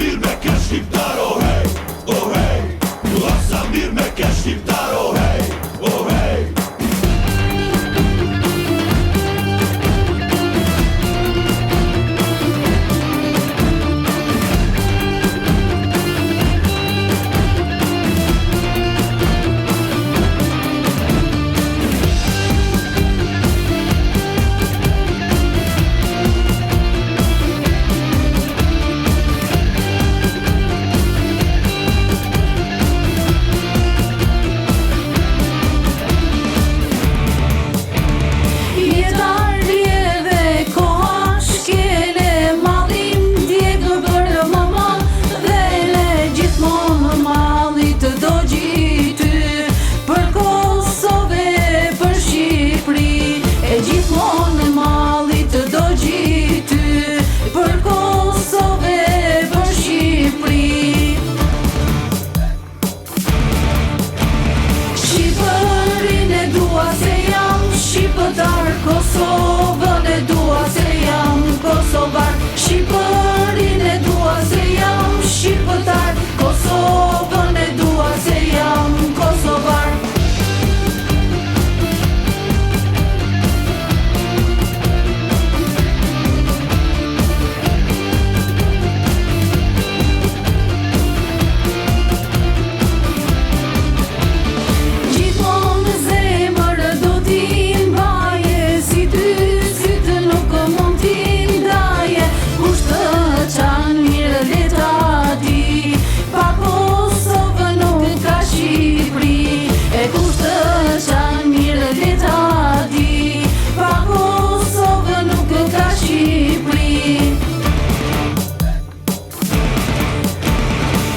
mirë me ke shqiptar, oh hey, oh hey. Dua sa mirë me ke shqiptar, oh hey, oh hey. Kosovën e dua se jam kosovar, Shqipërinë e dua se jam shqiptar, Kosovën e dua se jam kosovar.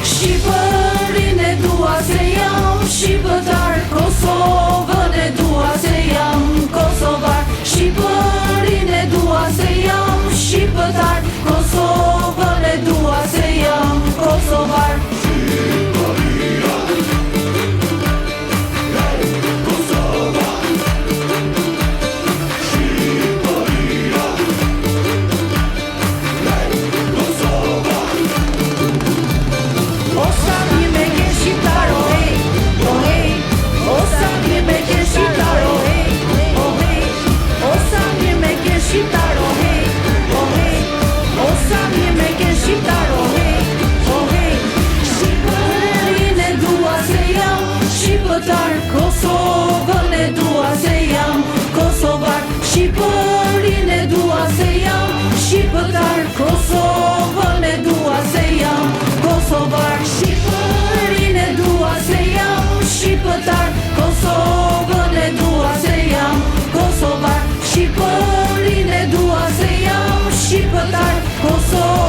Shqipërinë e dua se jam shqiptar, Kosovën e dua se jam kosovar, Shqipërinë e dua se jam shqiptar, Kosovën e dua se jam kosovar. Kosovën e dua se jam kosovar, Shqipërinë e dua se jam shqiptar, Kosovën e dua se jam kosovar, Shqipërinë e dua se jam shqiptar, Kosovën e dua se jam kosovar, Shqipërinë e dua se jam shqiptar, Kosovën